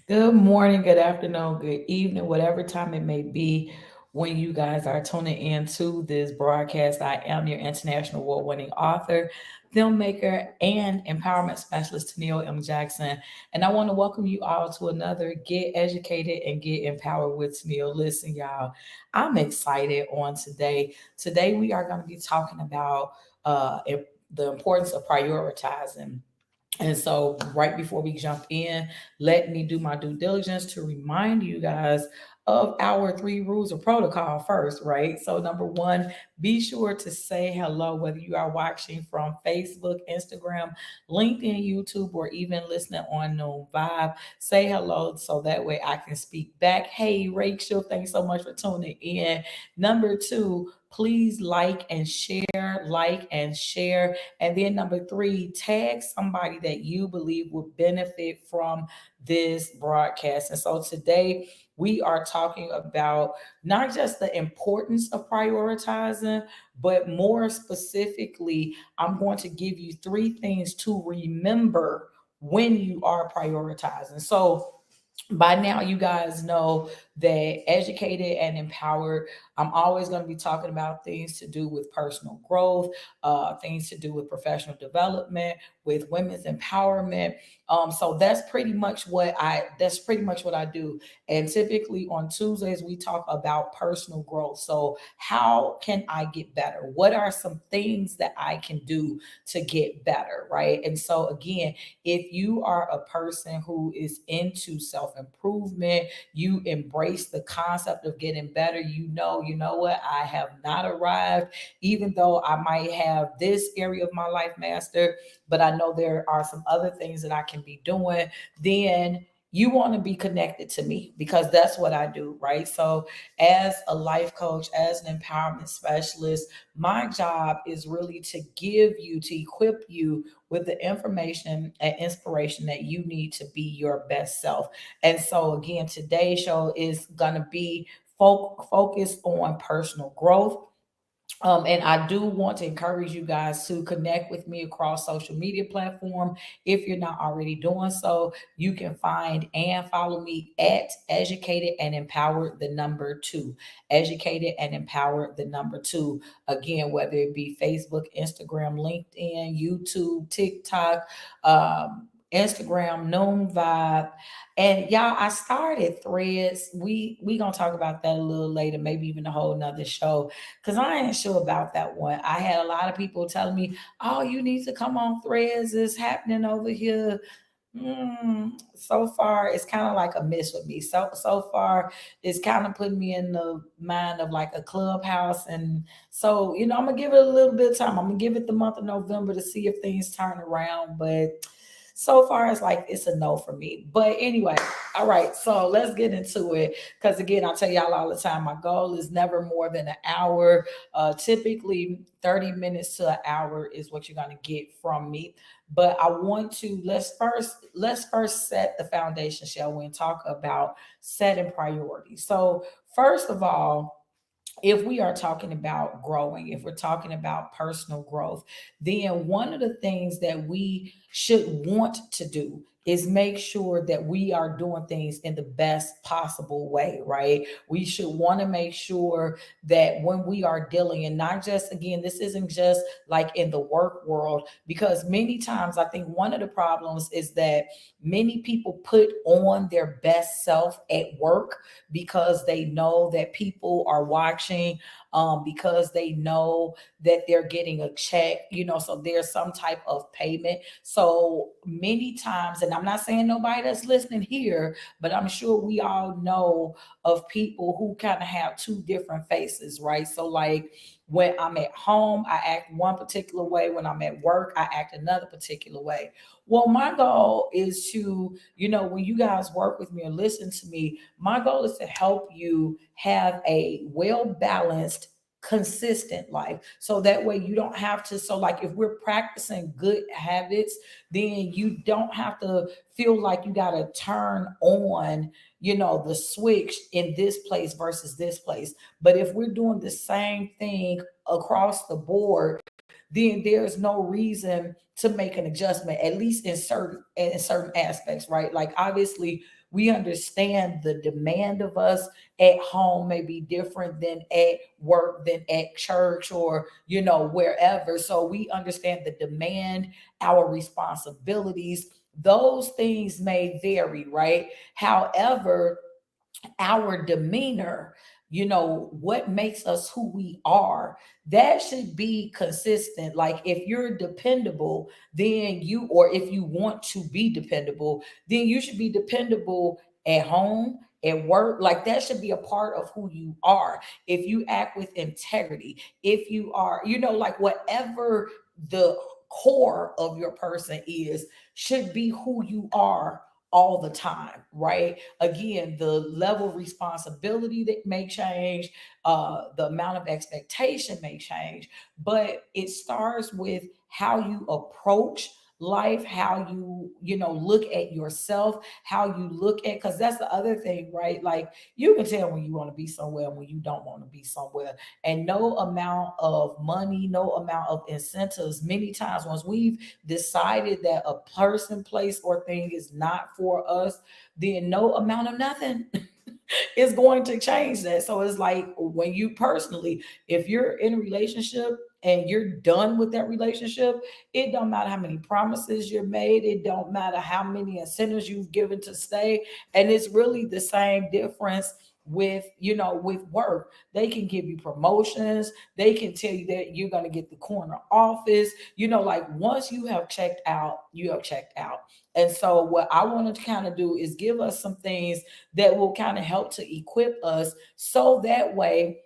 Good morning, good afternoon, good evening, whatever time it may be when you guys are tuning in to this broadcast. I am your international award winning author, filmmaker, and empowerment specialist, Toneal M. Jackson. And I want to welcome you all to another Get Educated and Get Empowered with Toneal. Listen, y'all, I'm excited on today. Today, we are going to be talking about the importance of prioritizing. And so, right before we jump in, let me do my due diligence to remind you guys of our three rules of protocol first, right? So, number one, be sure to say hello, whether you are watching from Facebook, Instagram, LinkedIn, YouTube, or even listening on Noon Vibe. Say hello so that way I can speak back. Hey, Rachel, thanks so much for tuning in. Number two, please like and share. And then number three, tag somebody that you believe will benefit from this broadcast. And so today we are talking about not just the importance of prioritizing, but more specifically, I'm going to give you three things to remember when you are prioritizing. So by now you guys know that educated and empowered, I'm always going to be talking about things to do with personal growth, things to do with professional development, with women's empowerment. So that's pretty much what I do. And typically on Tuesdays we talk about personal growth. So how can I get better? What are some things that I can do to get better, right? And so again, if you are a person who is into self improvement, you embrace the concept of getting better, you know what, I have not arrived, even though I might have this area of my life mastered, but I know there are some other things that I can be doing, then you want to be connected to me because that's what I do, right? So, as a life coach, as an empowerment specialist, my job is really to give you, to equip you with the information and inspiration that you need to be your best self. And so, again, today's show is going to be focused on personal growth. And I do want to encourage you guys to connect with me across social media platform. If you're not already doing so, you can find and follow me at Educated and Empowered the number two. Educated and Empowered the number two. Again, whether it be Facebook, Instagram, LinkedIn, YouTube, TikTok, Instagram, Noon Vibe. And y'all, I started threads. We gonna talk about that a little later, maybe even a whole nother show, because I ain't sure about that one. I had a lot of people telling me, "Oh, you need to come on Threads. It's happening over here." So far, it's kind of like a miss with me. So far, it's kind of putting me in the mind of like a clubhouse, and so I'm gonna give it a little bit of time. I'm gonna give it the month of November to see if things turn around, but so far it's like it's a no for me. But anyway, all right, so let's get into it, because again, I tell y'all all the time, my goal is never more than an hour. Typically 30 minutes to an hour is what you're going to get from me. But I want to let's first set the foundation, shall we, and talk about setting priorities. So first of all, if we are talking about growing, if we're talking about personal growth, then one of the things that we should want to do is make sure that we are doing things in the best possible way, right? We should want to make sure that when we are dealing, and not just, again, this isn't just like in the work world, because many times I think one of the problems is that many people put on their best self at work because they know that people are watching, because they know that they're getting a check, so there's some type of payment. So many times, and I'm not saying nobody that's listening here, but I'm sure we all know of people who kind of have two different faces, right? So, like, when I'm at home, I act one particular way. When I'm at work, I act another particular way. Well, my goal is to, when you guys work with me or listen to me, my goal is to help you have a well balanced, consistent life. So that way you don't have to. So, like, if we're practicing good habits, then you don't have to feel like you got to turn on, the switch in this place versus this place. But if we're doing the same thing across the board, then there's no reason to make an adjustment, at least in certain aspects, right? Like, obviously We understand the demand of us at home may be different than at work, than at church, or wherever. So we understand the demand, our responsibilities. Those things may vary, right? However, our demeanor, what makes us who we are, that should be consistent. Like if you're dependable, then or if you want to be dependable, then you should be dependable at home, at work. Like that should be a part of who you are. If you act with integrity, if you are, like whatever the core of your person is, should be who you are all the time, right? Again, the level of responsibility that may change, the amount of expectation may change, but it starts with how you approach life, how look at yourself, how you look at, because that's the other thing, right? Like you can tell when you want to be somewhere and when you don't want to be somewhere. And no amount of money, no amount of incentives, many times once we've decided that a person, place, or thing is not for us, then no amount of nothing is going to change that. So it's like when you personally, if you're in a relationship and you're done with that relationship, it don't matter how many promises you're made, it don't matter how many incentives you've given to stay. And it's really the same difference with with work. They can give you promotions, they can tell you that you're going to get the corner office, like once you have checked out, you have checked out. And so what I want to kind of do is give us some things that will kind of help to equip us, so that way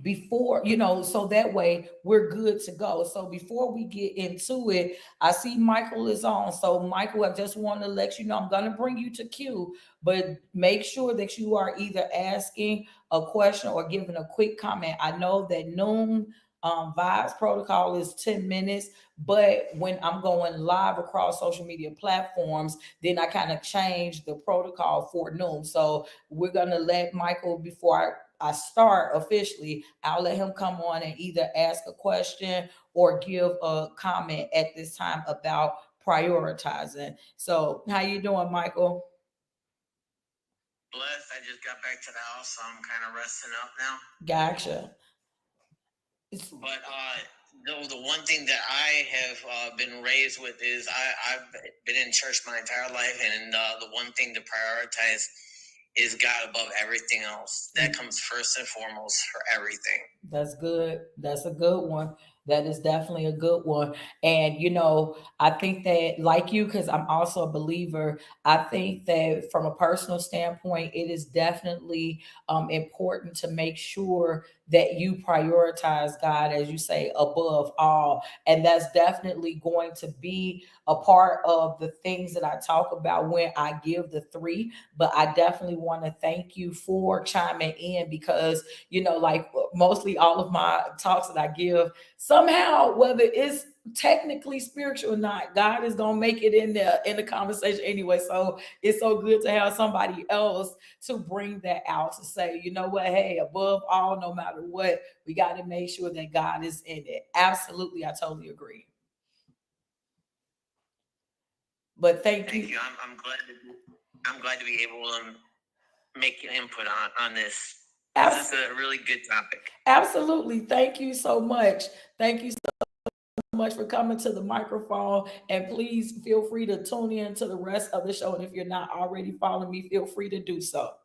before so that way we're good to go. So before we get into it, I see Michael is on. So Michael, I just want to let you know I'm going to bring you to queue, but make sure that you are either asking a question or giving a quick comment. I know that noon vibes protocol is 10 minutes, but when I'm going live across social media platforms, then I kind of change the protocol for noon. So we're going to let Michael, before I start officially, I'll let him come on and either ask a question or give a comment at this time about prioritizing. So how you doing, Michael? Blessed. I just got back to the house, so I'm kind of resting up now. Gotcha. But the one thing that I have been raised with is I've been in church my entire life, and the one thing to prioritize is God above everything else. That comes first and foremost for everything. That's good. That's a good one. That is definitely a good one. And I think that, like you, because I'm also a believer, I think that from a personal standpoint, it is definitely important to make sure that you prioritize God, as you say, above all. And that's definitely going to be a part of the things that I talk about when I give the three. But I definitely want to thank you for chiming in, because like mostly all of my talks that I give, somehow, whether it's technically spiritual or not, God is gonna make it in there in the conversation anyway. So it's so good to have somebody else to bring that out, to say, you know what, hey, above all, no matter what, we got to make sure that God is in it. Absolutely, I totally agree. But thank Thank you. you. I'm glad to be able to make input on this. This is a really good topic. Absolutely. Thank you so much. Thank you so much for coming to the microphone. And please feel free to tune in to the rest of the show. And if you're not already following me, feel free to do so. All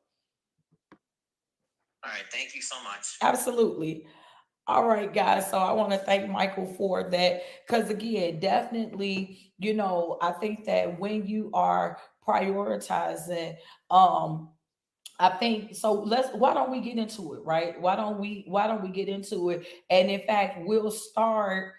right. Thank you so much. Absolutely. All right, guys. So I want to thank Michael for that. Because again, definitely, I think that when you are prioritizing, I think so. Why don't we get into it, right? Why don't we get into it? And in fact, we'll start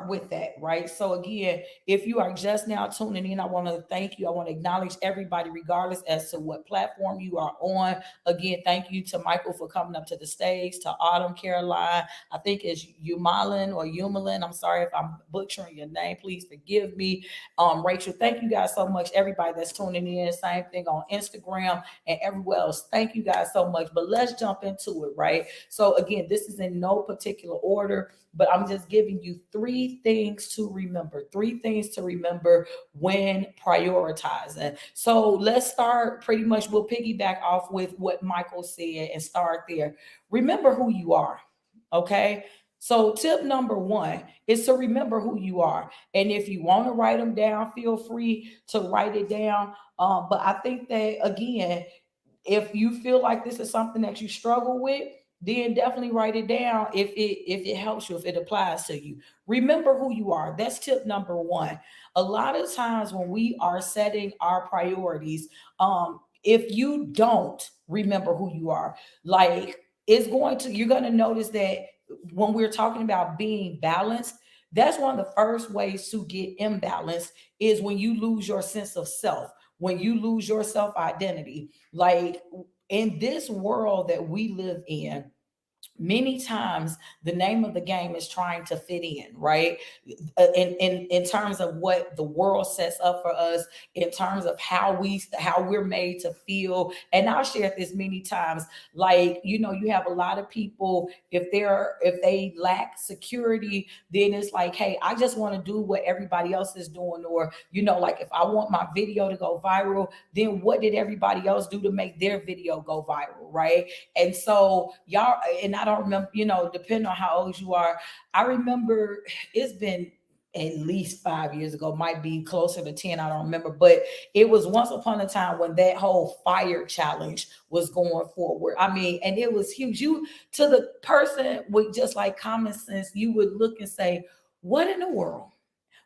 with that, right? So again, if you are just now tuning in, I want to thank you. I want to acknowledge everybody, regardless as to what platform you are on. Again, thank you to Michael for coming up to the stage, to Autumn, Caroline. I think it's Umalin or Umalin. I'm sorry if I'm butchering your name. Please forgive me. Rachel, thank you guys so much. Everybody that's tuning in, same thing on Instagram and everywhere else. Thank you guys so much. But let's jump into it, right? So again, this is in no particular order. but I'm just giving you three things to remember. Three things to remember when prioritizing. So let's start pretty much, we'll piggyback off with what Michael said and start there. Remember who you are. Okay. So tip number one is to remember who you are. And if you want to write them down, feel free to write it down. But I think that again, if you feel like this is something that you struggle with, then definitely write it down if it helps you, if it applies to you. Remember who you are. That's tip number one. A lot of times when we are setting our priorities, if you don't remember who you are, like you're going to notice that when we're talking about being balanced, that's one of the first ways to get imbalanced is when you lose your sense of self, when you lose your self identity. Like in this world that we live in, many times the name of the game is trying to fit in, right? In terms of what the world sets up for us, in terms of how we're made to feel. And I'll share this many times. Like, you have a lot of people, if they lack security, then it's like, hey, I just want to do what everybody else is doing. Or, like if I want my video to go viral, then what did everybody else do to make their video go viral, right? And so y'all, and I don't remember, depending on how old you are, I remember it's been at least 5 years ago, might be closer to 10, I don't remember, but it was once upon a time when that whole fire challenge was going forward. I mean, and it was huge. You, to the person with just like common sense, you would look and say, what in the world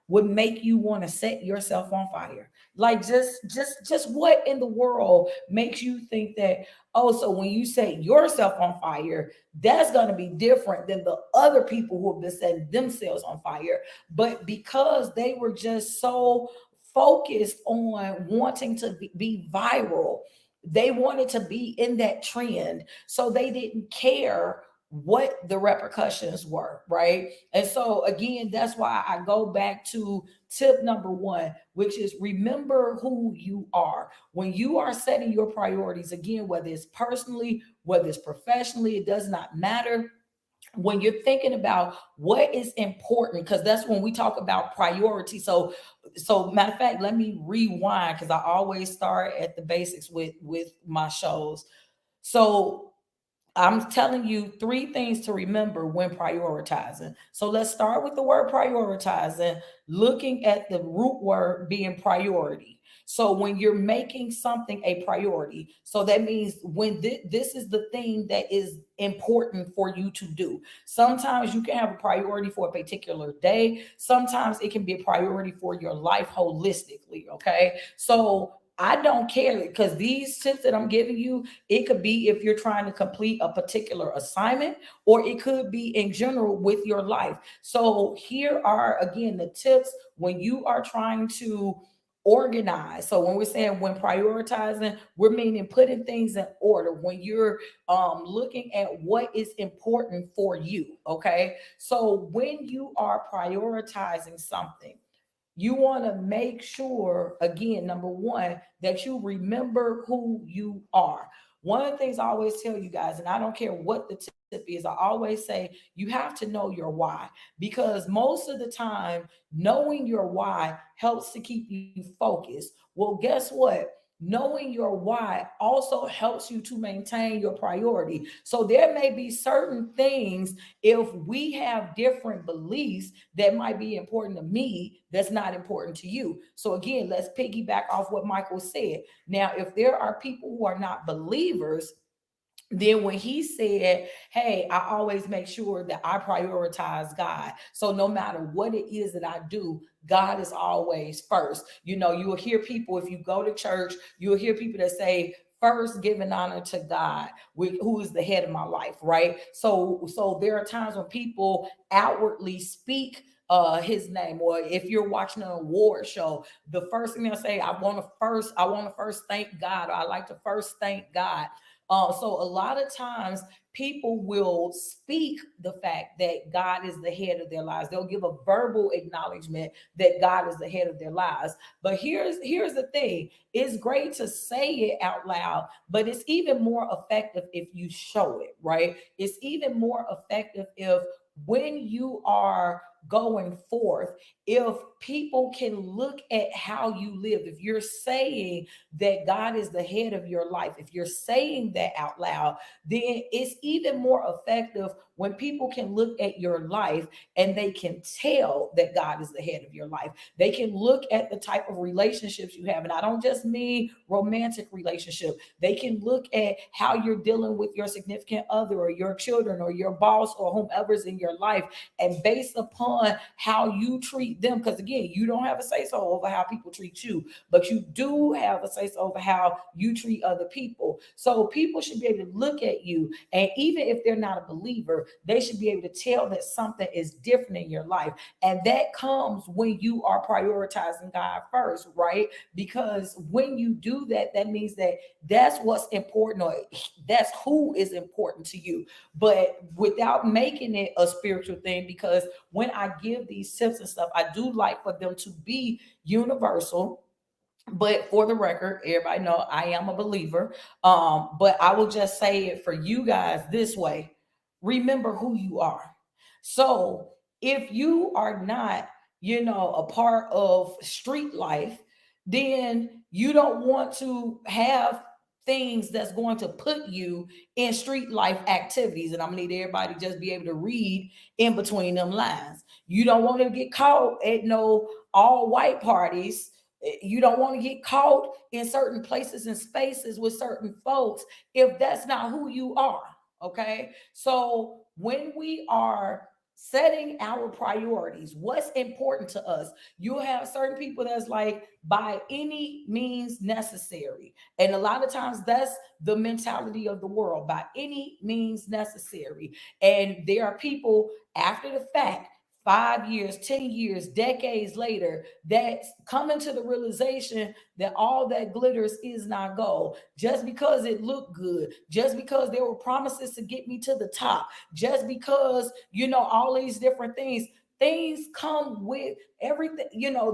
would make you want to set yourself on fire? Like, just what in the world makes you think that, oh, so when you set yourself on fire, that's going to be different than the other people who have been setting themselves on fire? But because they were just so focused on wanting to be viral, they wanted to be in that trend, so they didn't care what the repercussions were, right? And so again, that's why I go back to tip number one, which is remember who you are. When you are setting your priorities, again, whether it's personally, whether it's professionally, it does not matter. When you're thinking about what is important, because that's when we talk about priority. So matter of fact, let me rewind, because I always start at the basics with my shows. So I'm telling you three things to remember when prioritizing. So let's start with the word prioritizing, looking at the root word being priority. So when you're making something a priority, so that means when this is the thing that is important for you to do. Sometimes you can have a priority for a particular day. Sometimes it can be a priority for your life holistically. Okay. So I don't care, because these tips that I'm giving you, it could be if you're trying to complete a particular assignment, or it could be in general with your life. So here are again the tips when you are trying to organize. So when we're saying when prioritizing, we're meaning putting things in order. When you're looking at what is important for you, okay? So when you are prioritizing something, you want to make sure, again, number one, that you remember who you are. One of the things I always tell you guys, and I don't care what the tip is, I always say you have to know your why, because most of the time, knowing your why helps to keep you focused. Well, guess what? Knowing your why also helps you to maintain your priority. So there may be certain things, if we have different beliefs, that might be important to me that's not important to you. So again, let's piggyback off what Michael said. Now, if there are people who are not believers, then when he said, hey, I always make sure that I prioritize God. So no matter what it is that I do, God is always first. You will hear people, if you go to church, you'll hear people that say, first giving honor to God, who is the head of my life, right? So there are times when people outwardly speak his name, or if you're watching an award show, the first thing they'll say, I want to first thank God, or I like to first thank God. So a lot of times people will speak the fact that God is the head of their lives. They'll give a verbal acknowledgement that God is the head of their lives. But here's the thing. It's great to say it out loud, but it's even more effective if you show it, right? It's even more effective if when you are going forth, if people can look at how you live, if you're saying that God is the head of your life, if you're saying that out loud, then it's even more effective when people can look at your life and they can tell that God is the head of your life. They can look at the type of relationships you have. And I don't just mean romantic relationship. They can look at how you're dealing with your significant other or your children or your boss or whomever's in your life. And based upon how you treat them, because again, you don't have a say so over how people treat you, but you do have a say so over how you treat other people. So people should be able to look at you, and even if they're not a believer, they should be able to tell that something is different in your life. And that comes when you are prioritizing God first, right? Because when you do that, that means that that's what's important, or that's who is important to you, but without making it a spiritual thing. Because when I give these tips and stuff, I do like for them to be universal. But for the record, everybody know I am a believer. But I will just say it for you guys this way: remember who you are. So if you are not, a part of street life, then you don't want to have things that's going to put you in street life activities. And I'm gonna need everybody to just be able to read in between them lines. You don't want to get caught at no all white parties. You don't want to get caught in certain places and spaces with certain folks if that's not who you are. Okay. So when we are setting our priorities, what's important to us, you'll have certain people that's like, by any means necessary. And a lot of times that's the mentality of the world: by any means necessary. And there are people after the fact, 5 years, 10 years, decades later, that's coming to the realization that all that glitters is not gold. Just because it looked good, just because there were promises to get me to the top, just because, all these different things come with everything.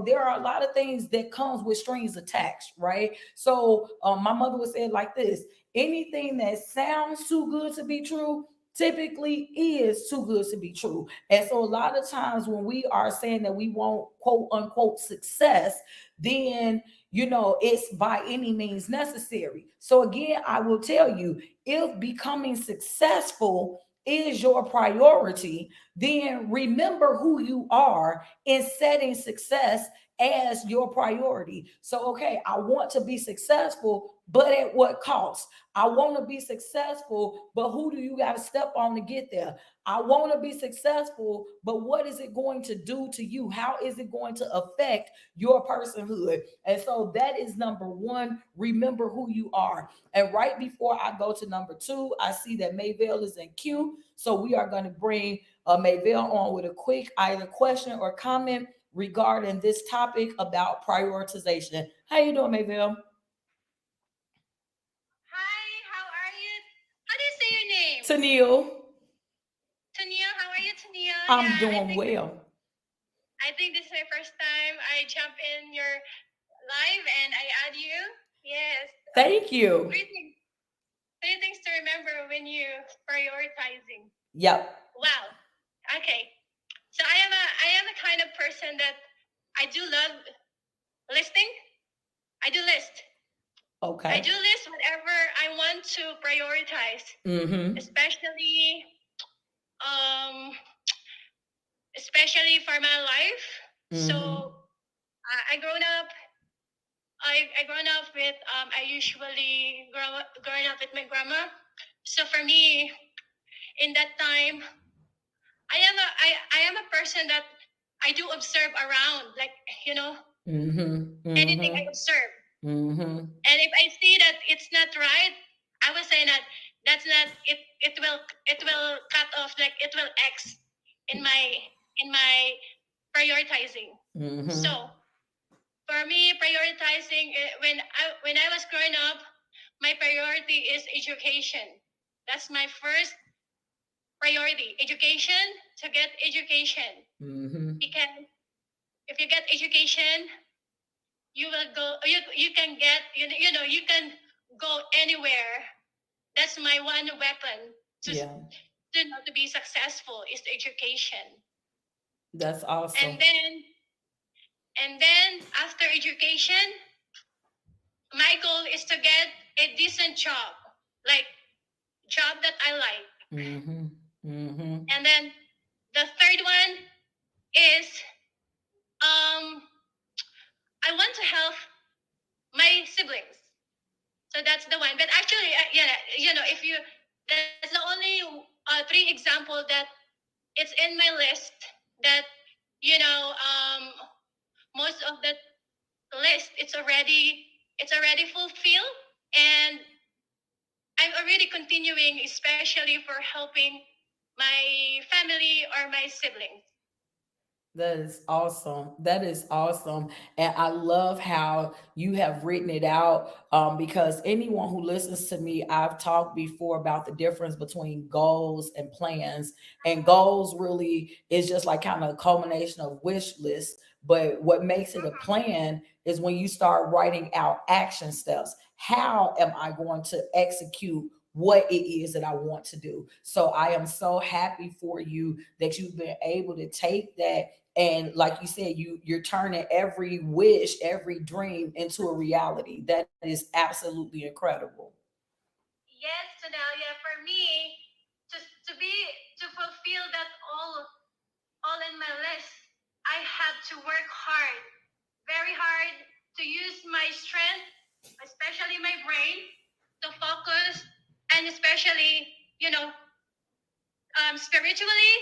There are a lot of things that comes with strings attached, right? So my mother would say it like this: anything that sounds too good to be true typically is too good to be true. And so a lot of times when we are saying that we want quote unquote success, then it's by any means necessary. So again, I will tell you, if becoming successful is your priority, then remember who you are in setting success as your priority. So, okay, I want to be successful, but at what cost? I want to be successful, but who do you got to step on to get there? I want to be successful, but what is it going to do to you? How is it going to affect your personhood? And so that is number one. Remember who you are. And right before I go to number two, I see that Mayville is in queue. So we are going to bring Mayville on with a quick either question or comment regarding this topic about prioritization. How you doing, Mayville? Hi, how are you? How do you say your name? Toneal. Tania, how are you, Tania? I'm doing well. I think this is my first time I jump in your live and I add you. Yes. Thank you. Three things. Three things to remember when you prioritizing. Yep. Wow. Okay. So I am a kind of person that I do love listing. I do list. I Okay. do list whatever I want to prioritize, Mm-hmm. especially um especially for my life. So Mm-hmm. I grown up. I grown up with. I usually growing up with my grandma. So for me, in that time, I am a person that I do observe around, like you know, Mm-hmm. anything I Mm-hmm. observe, Mm-hmm. and if I see that it's not right, I will say that that's not it. It will cut off, like it will X in my prioritizing. Mm-hmm. So for me, prioritizing when I was growing up, my priority is education. That's my first priority. Education, to get education. Mm-hmm. Because if you get education, you will go. You can get you can go anywhere. That's my one weapon to Yeah. to be successful is the education. That's And awesome. then after education, my goal is to get a decent job, like job that I like. Mm-hmm. Mm-hmm. And then the third one is um I want to help my siblings. So that's the one. But actually, yeah, if you that's the only three example that it's in my list that most of the list it's already fulfilled, and I'm already continuing, especially for helping my family or my siblings. That is awesome. That is awesome. And I love how you have written it out, because anyone who listens to me, I've talked before about the difference between goals and plans. And goals really is just like kind of a culmination of wish lists. But what makes it a plan is when you start writing out action steps. How am I going to execute what it is that I want to do? So I am so happy for you that you've been able to take that, and like you said, you're turning every wish, every dream into a reality. That is absolutely incredible. Yes, Tonelia, for me, to be to fulfill that all in my list, I have to work hard, very hard, to use my strength, especially my brain, to focus, and especially, you know, spiritually,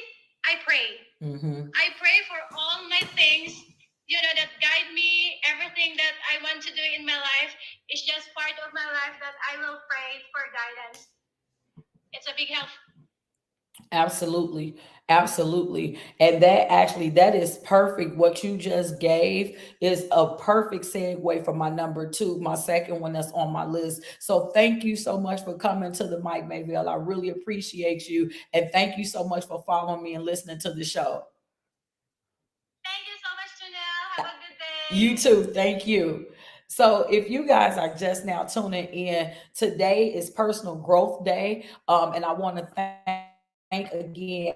I pray. Mm-hmm. I pray for all my things, that guide me. Everything that I want to do in my life is just part of my life that I will pray for guidance. It's a big help. Absolutely. Absolutely. And that is perfect. What you just gave is a perfect segue for my number two, my second one that's on my list. So thank you so much for coming to the mic, Mayville. I really appreciate you. And thank you so much for following me and listening to the show. Thank you so much, Janelle. Have a good You day. too. Thank you. So, if you guys are just now tuning in, today is Personal Growth Day. And I want to thank again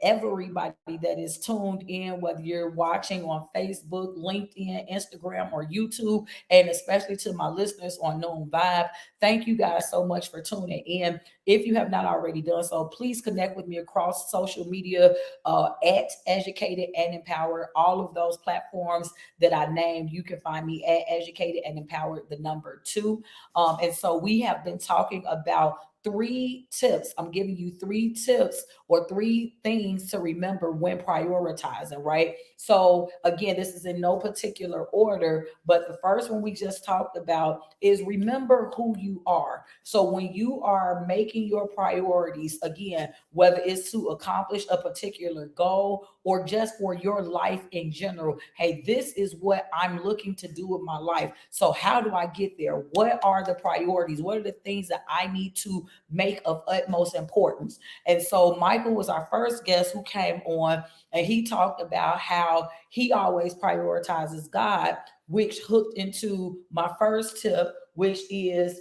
everybody that is tuned in, whether you're watching on Facebook, LinkedIn, Instagram, or YouTube, and especially to my listeners on Known Vibe. Thank you guys so much for tuning in. If you have not already done so, please connect with me across social media, at Educated and Empowered, all of those platforms that I named. You can find me at Educated and Empowered, the number two. And so we have been talking about three tips. I'm giving you three tips or three things to remember when prioritizing, right? So, again, this is in no particular order, but the first one we just talked about is remember who you are. So, when you are making your priorities, again, whether it's to accomplish a particular goal or just for your life in general, hey, this is what I'm looking to do with my life. So, how do I get there? What are the priorities? What are the things that I need to make of utmost importance? And so Michael was our first guest who came on, and he talked about how he always prioritizes God, which hooked into my first tip, which is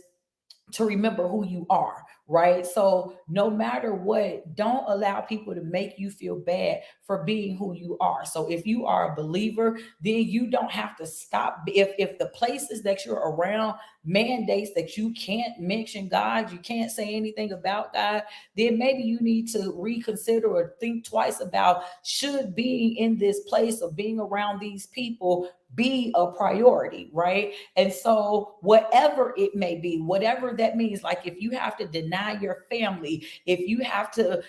to remember who you are, right? So no matter what, don't allow people to make you feel bad for being who you are. So if you are a believer, then you don't have to stop. If the places that you're around mandates that you can't mention God, you can't say anything about God, then maybe you need to reconsider or think twice about should being in this place or being around these people be a priority, right? And so, whatever it may be, whatever that means, like if you have to deny your family, if you have to,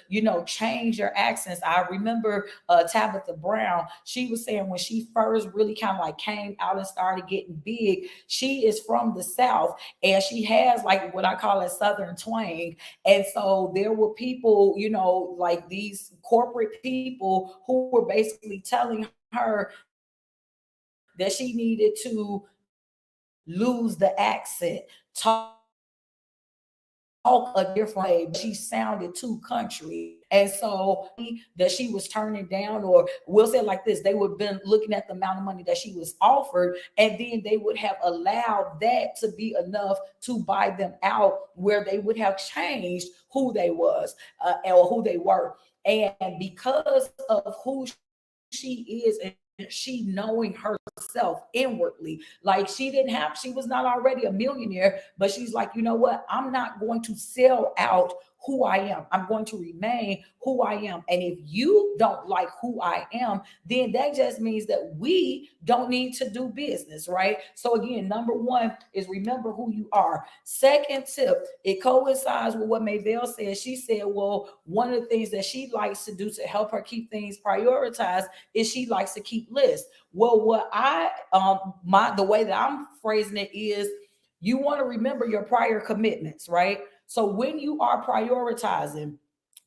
change your accents. I remember Tabitha Brown, she was saying when she first really kind of like came out and started getting big, she is from the South and she has like what I call a Southern twang. And so, there were people, like these corporate people who were basically telling her that she needed to lose the accent, talk more like a Southern accent, talk a different way, but she sounded too country. And so that she was turning down, or we'll say it like this, they would have been looking at the amount of money that she was offered, and then they would have allowed that to be enough to buy them out, where they would have changed who they was, or who they were. And because of who she is, and she knowing herself inwardly, like she was not already a millionaire, but she's like, you know what, I'm not going to sell out who I am. I'm going to remain who I am. And if you don't like who I am, then that just means that we don't need to do business, right? So again, number one is remember who you are. Second tip, it coincides with what Mayville said. She said, well, one of the things that she likes to do to help her keep things prioritized is she likes to keep lists. Well, what I my the way that I'm phrasing it is, you want to remember your prior commitments, right? So when you are prioritizing,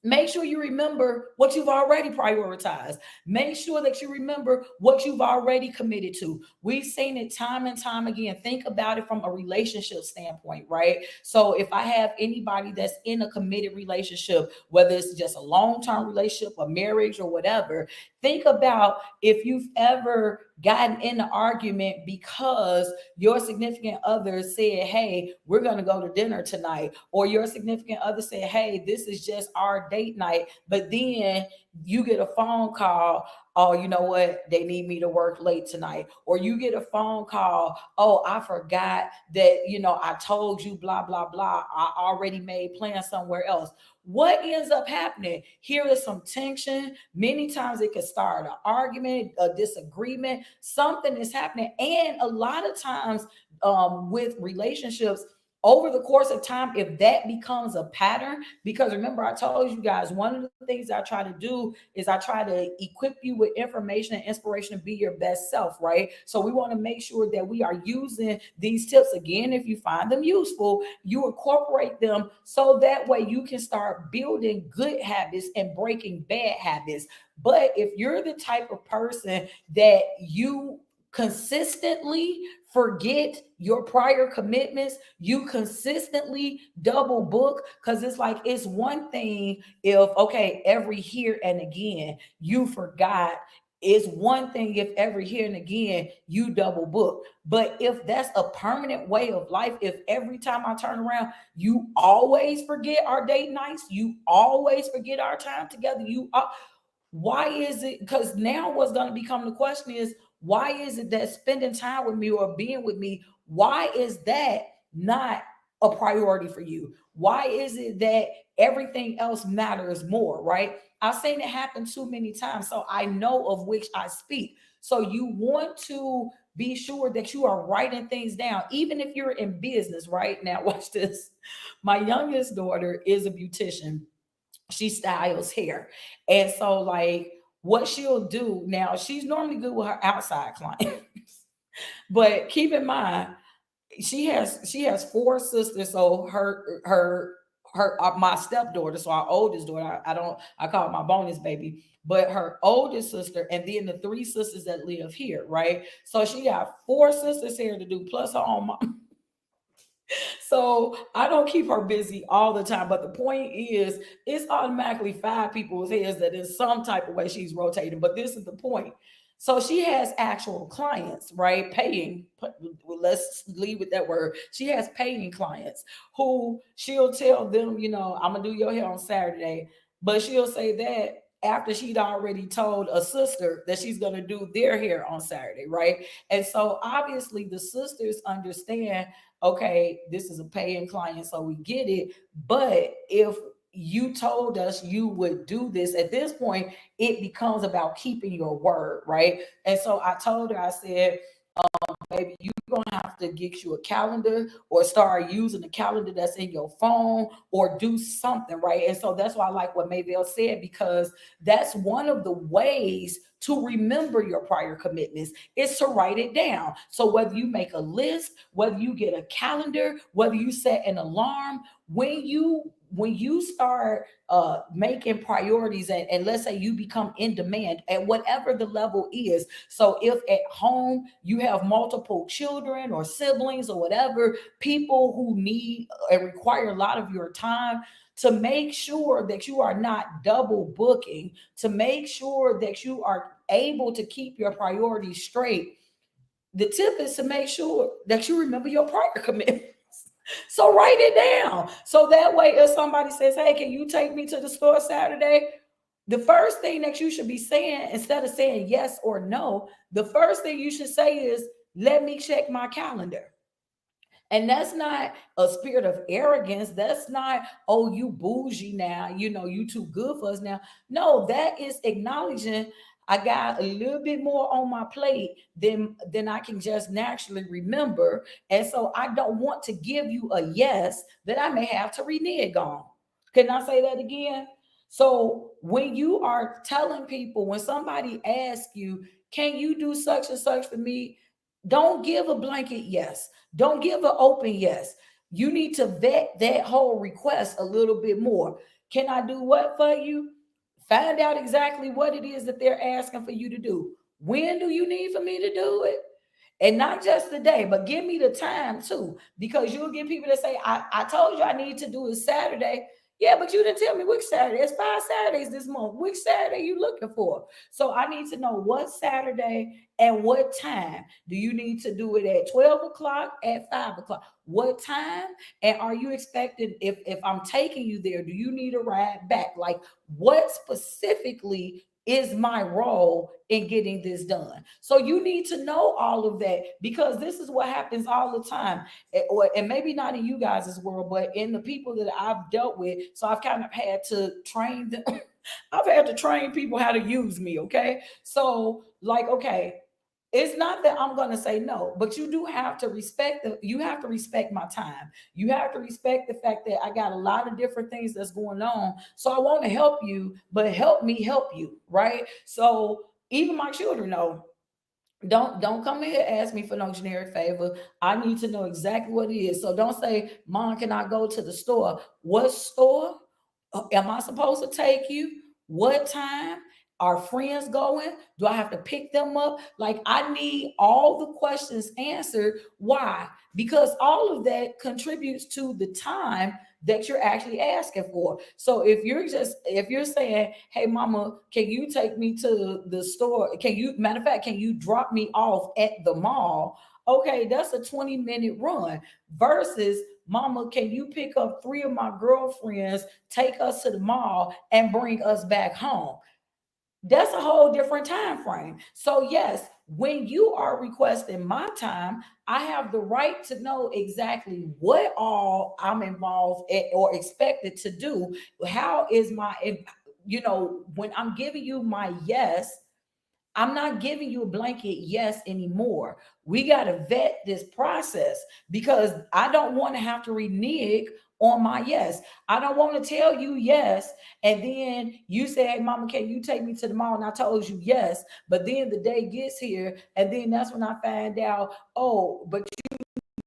make sure you remember what you've already prioritized. Make sure that you remember what you've already committed to. We've seen it time and time again. Think about it from a relationship standpoint, right? So if I have anybody that's in a committed relationship, whether it's just a long-term relationship, a marriage, or whatever, think about if you've ever gotten in an argument because your significant other said, hey, we're going to go to dinner tonight, or your significant other said, hey, this is just our date night, but then you get a phone call, oh, you know what, they need me to work late tonight, or you get a phone call, oh, I forgot that, I told you blah blah blah, I already made plans somewhere else. What ends up happening here is some tension. Many times it could start an argument, a disagreement, something is happening. And a lot of times, with relationships, over the course of time, if that becomes a pattern, because remember, I told you guys, one of the things I try to do is I try to equip you with information and inspiration to be your best self, right? So we want to make sure that we are using these tips. Again, if you find them useful, you incorporate them, so that way you can start building good habits and breaking bad habits. But if you're the type of person that you consistently forget your prior commitments, you consistently double book, because it's like, it's one thing if, okay, every here and again you forgot. It's one thing if every here and again you double book. But if that's a permanent way of life, if every time I turn around, you always forget our date nights, you always forget our time together, why is it? Because now what's going to become the question is, why is it that spending time with me or being with me, why is that not a priority for you? Why is it that everything else matters more, right? I've seen it happen too many times, so I know of which I speak. So you want to be sure that you are writing things down, even if you're in business, right? Now, watch this. My youngest daughter is a beautician. She styles hair. And so, like, what she'll do now, she's normally good with her outside clients. But keep in mind, she has four sisters. So my stepdaughter, so our oldest daughter, I call it my bonus baby, but her oldest sister, and then the three sisters that live here, right? So she got four sisters here to do, plus her own mom. So I don't keep her busy all the time. But the point is, it's automatically five people's heads that in some type of way she's rotating. But this is the point. So she has actual clients, right? Paying. Let's leave with that word. She has paying clients who she'll tell them, I'm gonna do your hair on Saturday, but she'll say that after she'd already told a sister that she's gonna do their hair on Saturday, right? And so obviously the sisters understand, okay, this is a paying client, so we get it. But if you told us you would do this, at this point, it becomes about keeping your word, right? And so I told her, I said, baby, you're gonna have to get you a calendar, or start using the calendar that's in your phone, or do something, right? And so that's why I like what Maybell said, because that's one of the ways to remember your prior commitments is to write it down. So whether you make a list, whether you get a calendar, whether you set an alarm, when you start making priorities, and let's say you become in demand at whatever the level is. So if at home you have multiple multiple children or siblings or whatever, people who need and require a lot of your time, to make sure that you are not double booking, to make sure that you are able to keep your priorities straight, the tip is to make sure that you remember your prior commitments. So write it down. So that way, if somebody says, hey, can you take me to the store Saturday? The first thing that you should be saying, instead of saying yes or no, the first thing you should say is, let me check my calendar. And that's not a spirit of arrogance. That's not, oh, you bougie now, you too good for us now. No, that is acknowledging I got a little bit more on my plate than I can just naturally remember. And so I don't want to give you a yes that I may have to renege on. Can I say that again? So when you are telling people, when somebody asks you, can you do such and such for me? Don't give a blanket yes. Don't give an open yes. You need to vet that whole request a little bit more. Can I do what for you? Find out exactly what it is that they're asking for you to do. When do you need for me to do it? And not just the day, but give me the time too. Because you'll get people that say, I told you I need to do it Saturday. Yeah, but you didn't tell me which Saturday. It's 5 Saturdays this month. Which Saturday you looking for? So I need to know what Saturday and what time. Do you need to do it at 12 o'clock, at 5 o'clock? What time? And are you expected, if I'm taking you there, do you need a ride back? Like, what specifically is my role in getting this done? So you need to know all of that, because this is what happens all the time. And maybe not in you guys' world, but in the people that I've dealt with. So I've kind of had to train them. I've had to train people how to use me. Okay. So, like, okay, it's not that I'm going to say no, but you do have to respect you have to respect my time. You have to respect the fact that I got a lot of different things that's going on. So I want to help you, but help me help you, right? So even my children know, don't come in here and ask me for no generic favor. I need to know exactly what it is. So don't say, Mom, can I go to the store? What store am I supposed to take you? What time? Are friends going? Do I have to pick them up? Like, I need all the questions answered. Why? Because all of that contributes to the time that you're actually asking for. So if you're saying, hey mama, can you take me to the store? Matter of fact, can you drop me off at the mall? Okay, that's a 20-minute run versus, mama, can you pick up three of my girlfriends, take us to the mall and bring us back home? That's a whole different time frame. So yes, when you are requesting my time, I have the right to know exactly what all I'm involved or expected to do. How is when I'm giving you my yes, I'm not giving you a blanket yes anymore. We got to vet this process, because I don't want to have to renege on my yes. I don't want to tell you yes, and then you say, hey, mama, can you take me to the mall? And I told you yes, but then the day gets here, and then that's when I find out, oh, but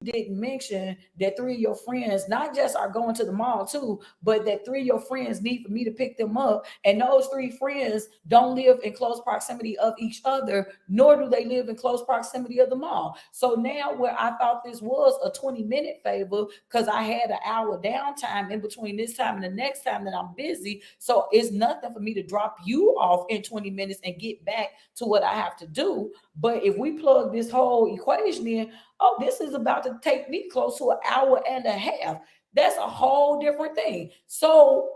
didn't mention that three of your friends not just are going to the mall too, but that three of your friends need for me to pick them up. And those three friends don't live in close proximity of each other, nor do they live in close proximity of the mall. So now, where I thought this was a 20-minute favor, because I had an hour downtime in between this time and the next time that I'm busy. So it's nothing for me to drop you off in 20 minutes and get back to what I have to do. But if we plug this whole equation in, oh, this is about to take me close to an hour and a half. That's a whole different thing. So,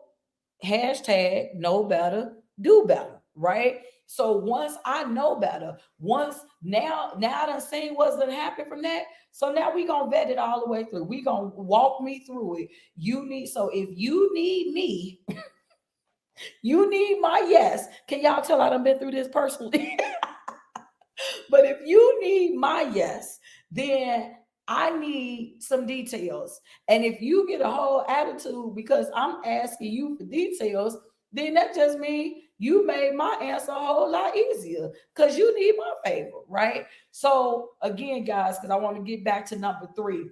hashtag know better, do better, right? So once I know better, once now I done seen what's gonna happen from that. So now we gonna vet it all the way through. We gonna walk me through it. So if you need me, you need my yes. Can y'all tell I done been through this personally? But if you need my yes, then I need some details. And if you get a whole attitude because I'm asking you for details, then that just means you made my answer a whole lot easier because you need my favor, right? So again, guys, because I want to get back to number three.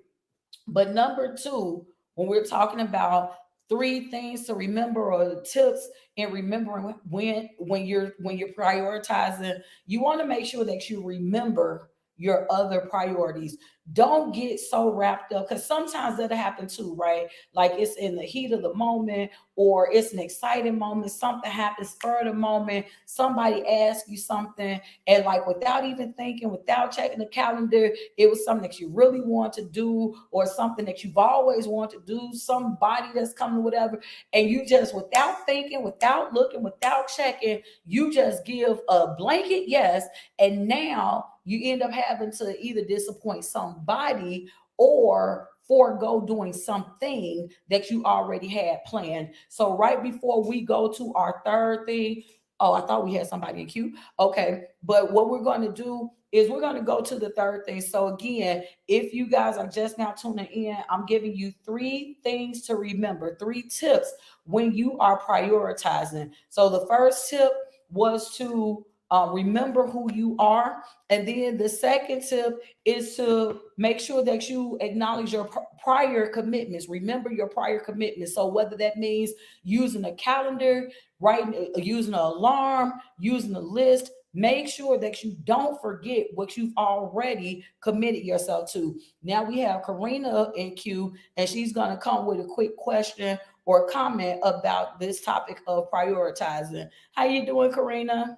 But number two, when we're talking about three things to remember or the tips in remembering when you're prioritizing, you want to make sure that you remember your other priorities. Don't get so wrapped up, because sometimes that'll happen too, right? Like it's in the heat of the moment, or it's an exciting moment, something happens, spur of the moment, somebody asks you something, and like without even thinking, without checking the calendar, it was something that you really want to do, or something that you've always wanted to do, somebody that's coming, whatever, and you just, without thinking, without looking, without checking, you just give a blanket yes, and now you end up having to either disappoint somebody or forego doing something that you already had planned. So right before we go to our third thing, oh, I thought we had somebody in queue. Okay, but what we're going to do is we're going to go to the third thing. So again, if you guys are just now tuning in, I'm giving you three things to remember, three tips when you are prioritizing. So the first tip was to remember who you are. And then the second tip is to make sure that you acknowledge your prior commitments. Remember your prior commitments. So whether that means using a calendar, writing, using an alarm, using a list, make sure that you don't forget what you've already committed yourself to. Now we have Karina in queue, and she's going to come with a quick question or comment about this topic of prioritizing. How you doing, Karina?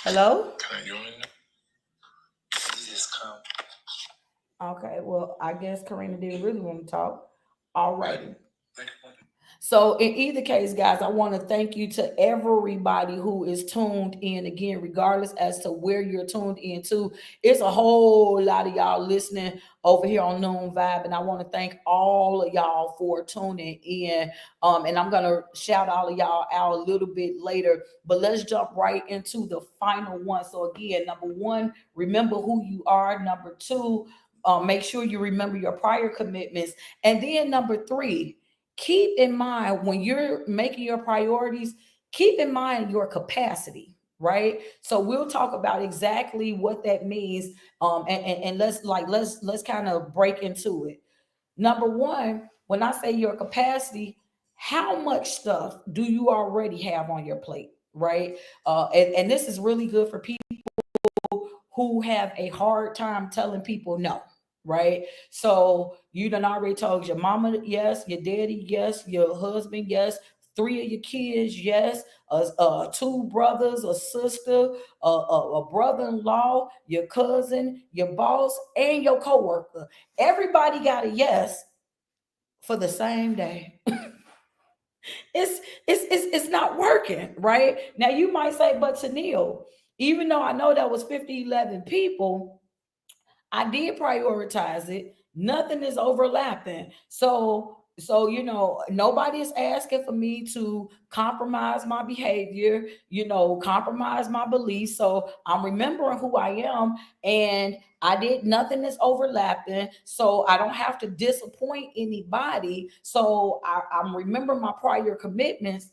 Hello? Okay, well, I guess Karina didn't really want to talk. All righty. So, in either case, guys, I want to thank you to everybody who is tuned in again, regardless as to where you're tuned into. It's a whole lot of y'all listening over here on Noon Vibe, and I want to thank all of y'all for tuning in. And I'm gonna shout all of y'all out a little bit later, but let's jump right into the final one. So, again, number one, remember who you are. Number two, make sure you remember your prior commitments, and then number three, keep in mind when you're making your priorities, keep in mind your capacity, right? So we'll talk about exactly what that means, and let's kind of break into it. Number one, when I say your capacity, how much stuff do you already have on your plate, right? And this is really good for people who have a hard time telling people no, right? So you done already told your mama yes, your daddy yes, your husband yes, three of your kids yes, two brothers, a sister, a brother-in-law, your cousin, your boss, and your coworker. Everybody got a yes for the same day. It's not working, right? Now you might say, but Toneal, even though I know that was 50, 11 people, I did prioritize it. Nothing is overlapping. So nobody is asking for me to compromise my behavior, compromise my beliefs. So I'm remembering who I am, and I did nothing that's overlapping. So I don't have to disappoint anybody. So I'm remembering my prior commitments.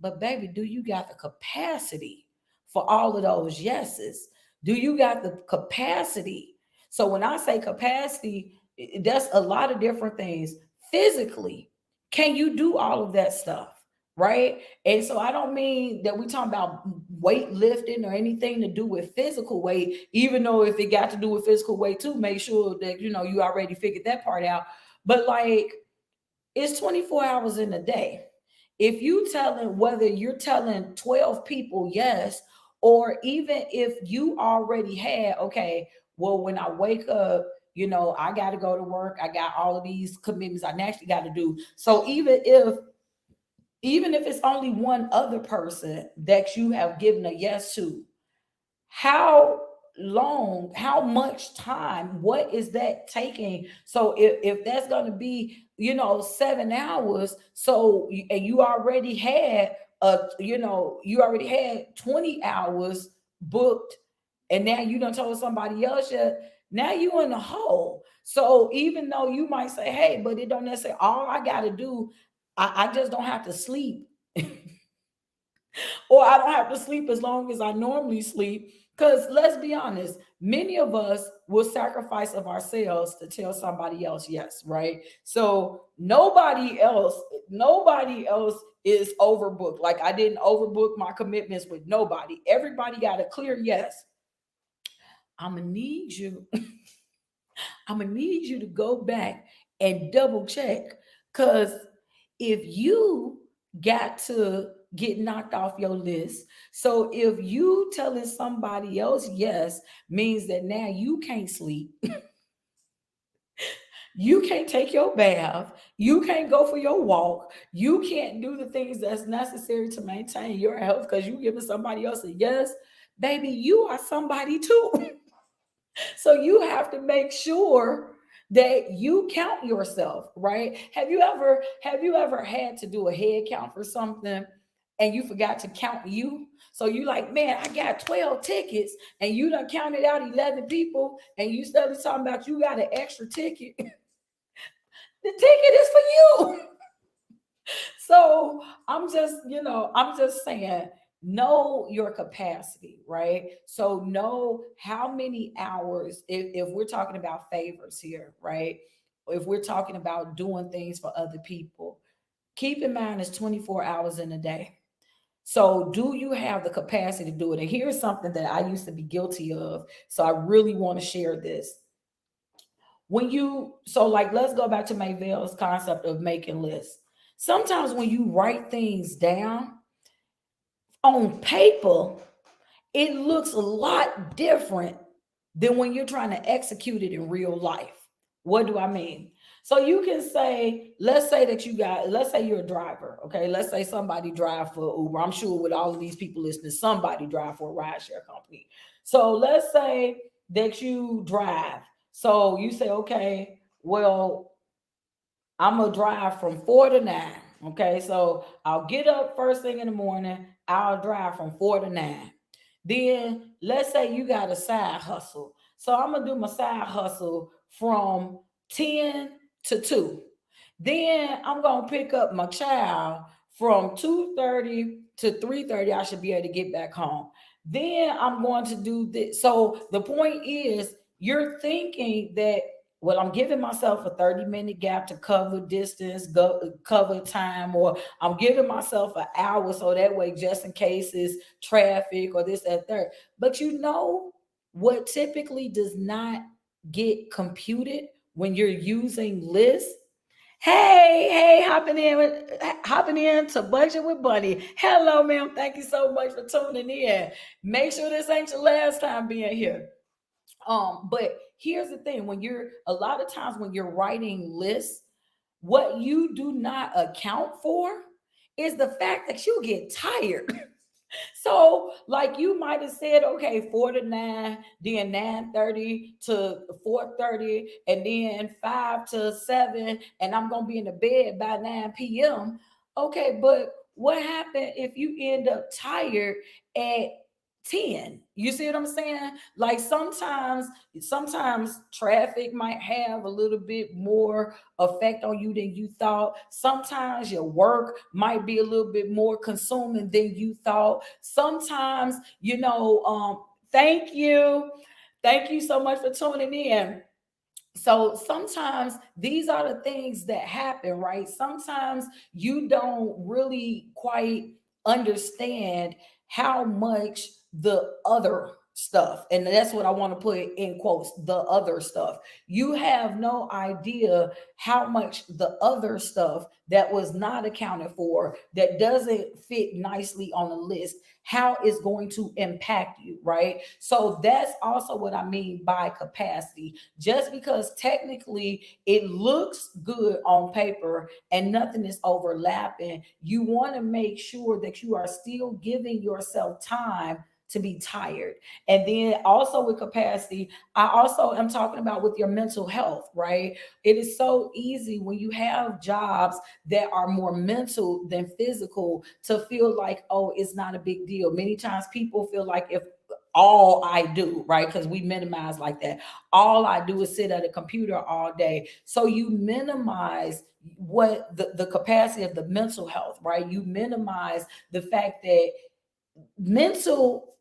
But baby, do you got the capacity for all of those yeses? Do you got the capacity? So when I say capacity, that's a lot of different things. Physically, can you do all of that stuff? Right. And so I don't mean that we talking about weightlifting or anything to do with physical weight, even though if it got to do with physical weight too, make sure that you already figured that part out. But like, it's 24 hours in a day. If you telling, whether you're telling 12 people yes, or even if you already had, okay, well, when I wake up, I got to go to work. I got all of these commitments I naturally got to do. So even if it's only one other person that you have given a yes to, how long, how much time, what is that taking? So if that's going to be 7 hours, and you already had 20 hours booked, and now you don't told somebody else yet, now you in the hole. So even though you might say, hey, but it don't necessarily, all I got to do, I just don't have to sleep or I don't have to sleep as long as I normally sleep. Because let's be honest, many of us will sacrifice of ourselves to tell somebody else yes, right? So nobody else is overbooked. Like I didn't overbook my commitments with nobody. Everybody got a clear yes. I'm gonna need you. I'm gonna need you to go back and double check. Cause if you got to get knocked off your list, so if you telling somebody else yes means that now you can't sleep, you can't take your bath, you can't go for your walk, you can't do the things that's necessary to maintain your health because you giving somebody else a yes, baby, you are somebody too. So you have to make sure that you count yourself, right? Have you ever had to do a head count for something and you forgot to count you? So you like, man, I got 12 tickets and you done counted out 11 people and you started talking about you got an extra ticket. The ticket is for you. So I'm just saying, know your capacity, right? So know how many hours, if we're talking about favors here, right? If we're talking about doing things for other people, keep in mind it's 24 hours in a day. So do you have the capacity to do it? And here's something that I used to be guilty of. So I really want to share this. Like, let's go back to Mayville's concept of making lists. Sometimes when you write things down on paper, it looks a lot different than when you're trying to execute it in real life. What do I mean? So you can say, let's say you're a driver, okay? Let's say somebody drive for Uber. I'm sure with all of these people listening, somebody drive for a rideshare company. So let's say that you drive. So you say, okay, well, I'm gonna drive from 4 to 9. Okay, so I'll get up first thing in the morning. I'll drive from 4 to 9. Then let's say you got a side hustle. So I'm gonna do my side hustle from 10 to 2. Then I'm gonna pick up my child from 2:30 to 3:30. I should be able to get back home. Then I'm going to do this. So the point is, you're thinking that, well, I'm giving myself a 30-minute gap to cover distance, cover time, or I'm giving myself an hour so that way, just in case it's traffic or this, that, third. But you know what typically does not get computed when you're using lists? Hey, hopping in to Budget with Bunny. Hello, ma'am. Thank you so much for tuning in. Make sure this ain't your last time being here. But here's the thing: when you're a lot of times when you're writing lists, what you do not account for is the fact that you get tired. So, like you might have said, okay, 4 to 9, then 9:30 to 4:30, and then 5 to 7, and I'm gonna be in the bed by 9 p.m. Okay, but what happened if you end up tired at 10? You see what I'm saying? Like sometimes traffic might have a little bit more effect on you than you thought. Sometimes your work might be a little bit more consuming than you thought. Sometimes, thank you. Thank you so much for tuning in. So sometimes these are the things that happen, right? Sometimes you don't really quite understand how much the other stuff, and that's what I want to put in quotes, the other stuff. You have no idea how much the other stuff that was not accounted for, that doesn't fit nicely on the list, how it's going to impact you, right? So that's also what I mean by capacity. Just because technically it looks good on paper and nothing is overlapping, you want to make sure that you are still giving yourself time to be tired. And then also with capacity, I also am talking about with your mental health, right? It is so easy when you have jobs that are more mental than physical to feel like, oh, it's not a big deal. Many times people feel like if all I do, right? Because we minimize like that. All I do is sit at a computer all day. So you minimize what the capacity of the mental health, right? You minimize the fact that mental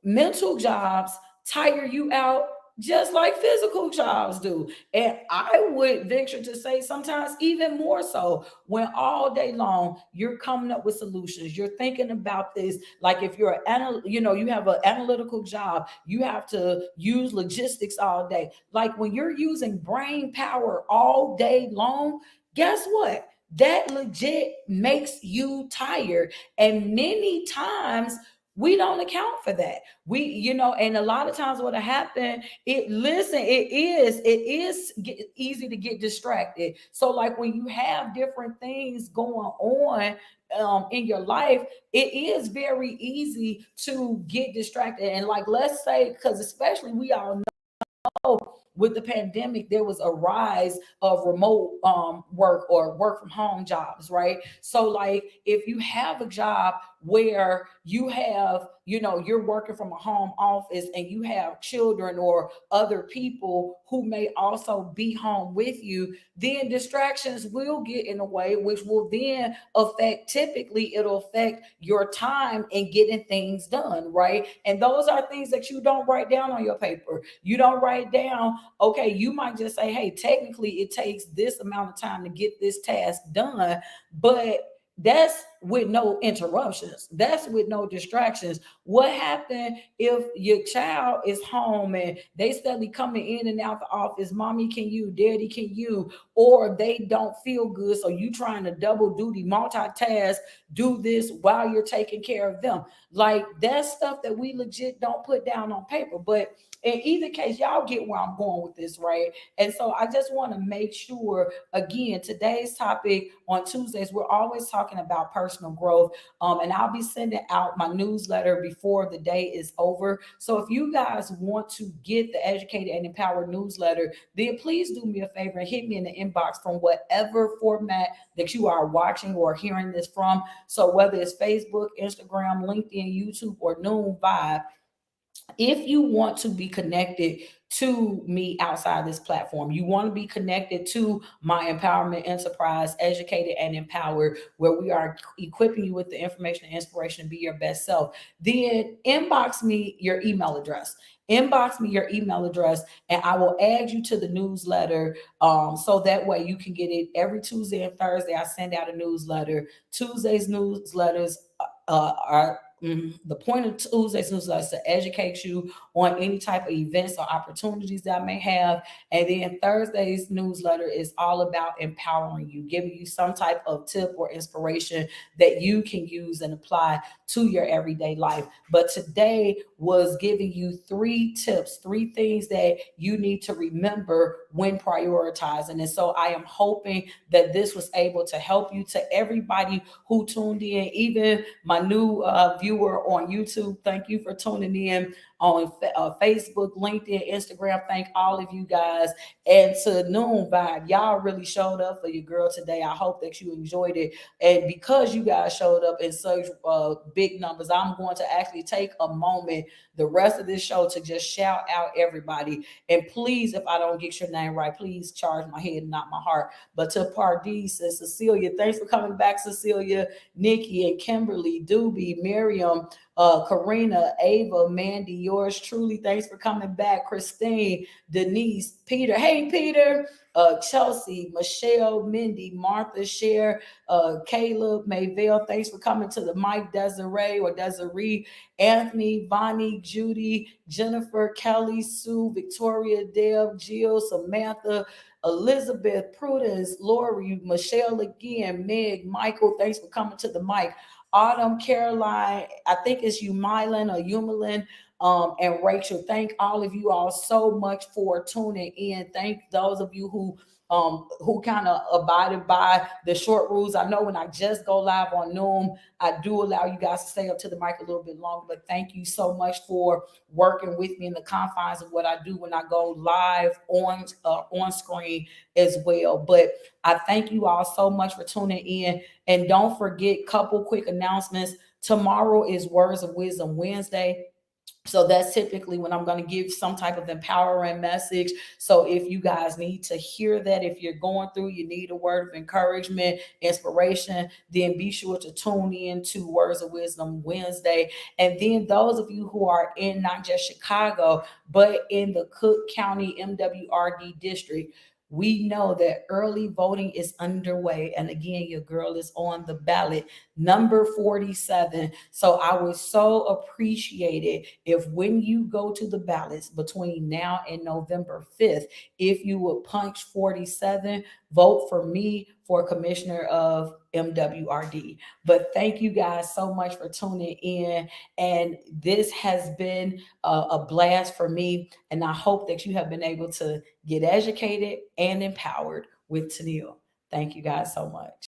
jobs tire you out just like physical jobs do. And I would venture to say sometimes even more so, when all day long you're coming up with solutions, you're thinking about this. Like if you're you have an analytical job, you have to use logistics all day. Like when you're using brain power all day long, guess what? That legit makes you tired. And many times we don't account for that. And a lot of times what'll happen, it is easy to get distracted. So like when you have different things going on in your life, it is very easy to get distracted. And like, let's say, because especially we all with the pandemic, there was a rise of remote work or work from home jobs, right? So, like, if you have a job where you have, you're working from a home office and you have children or other people who may also be home with you, then distractions will get in the way, which will then typically, it'll affect your time in getting things done, right? And those are things that you don't write down on your paper. You don't write down, okay, you might just say, hey, technically it takes this amount of time to get this task done, but that's with no interruptions. That's with no distractions. What happened if your child is home and they steadily coming in and out the office? Mommy, can you? Daddy, can you? Or they don't feel good, so you trying to double duty, multitask, do this while you're taking care of them. Like that's stuff that we legit don't put down on paper. But in either case, y'all get where I'm going with this, right? And so I just want to make sure, again, today's topic on Tuesdays, we're always talking about personal growth. And I'll be sending out my newsletter before the day is over. So if you guys want to get the Educated and Empowered newsletter, then please do me a favor and hit me in the inbox from whatever format that you are watching or hearing this from. So whether it's Facebook, Instagram, LinkedIn, YouTube, or Noon Vibe, if you want to be connected to me outside this platform, you want to be connected to my empowerment enterprise, Educated and Empowered, where we are equipping you with the information and inspiration to be your best self, then inbox me your email address. Inbox me your email address and I will add you to the newsletter, so that way you can get it every Tuesday and Thursday. I send out a newsletter. Tuesday's newsletters are the point of Tuesday's newsletter is to educate you on any type of events or opportunities that I may have. And then Thursday's newsletter is all about empowering you, giving you some type of tip or inspiration that you can use and apply to your everyday life. But today was giving you 3 tips, 3 things that you need to remember when prioritizing. And so I am hoping that this was able to help you. To everybody who tuned in, even my new viewer on YouTube, thank you for tuning in. On Facebook, LinkedIn, Instagram, thank all of you guys. And to Noon Vibe, y'all really showed up for your girl today. I hope that you enjoyed it. And because you guys showed up in such big numbers, I'm going to actually take a moment the rest of this show to just shout out everybody. And please, if I don't get your name right, please charge my head, not my heart. But to Pardis and Cecilia, thanks for coming back, Cecilia, Nikki and Kimberly, Doobie, Miriam, Karina, Ava, Mandy, yours truly. Thanks for coming back. Christine, Denise, Peter. Hey, Peter. Chelsea, Michelle, Mindy, Martha, Cher, Caleb, Mayville. Thanks for coming to the mic. Desiree or Desiree, Anthony, Bonnie, Judy, Jennifer, Kelly, Sue, Victoria, Deb, Jill, Samantha, Elizabeth, Prudence, Lori, Michelle again, Meg, Michael. Thanks for coming to the mic. Autumn, Caroline, I think it's Umilin or Umalin, and Rachel. Thank all of you all so much for tuning in. Thank those of you who kind of abided by the short rules. I know when I just go live on Noom, I do allow you guys to stay up to the mic a little bit longer, but thank you so much for working with me in the confines of what I do when I go live on screen as well. But I thank you all so much for tuning in. And don't forget, couple quick announcements. Tomorrow is Words of Wisdom Wednesday. So that's typically when I'm going to give some type of empowering message. So if you guys need to hear that, if you're going through, you need a word of encouragement, inspiration, then be sure to tune in to Words of Wisdom Wednesday. And then those of you who are in not just Chicago, but in the Cook County MWRD district, we know that early voting is underway. And again, your girl is on the ballot, number 47. So I would so appreciate it if when you go to the ballots between now and November 5th, if you would punch 47, vote for me for commissioner of MWRD. But thank you guys so much for tuning in. And this has been a blast for me. And I hope that you have been able to get educated and empowered with Toneal. Thank you guys so much.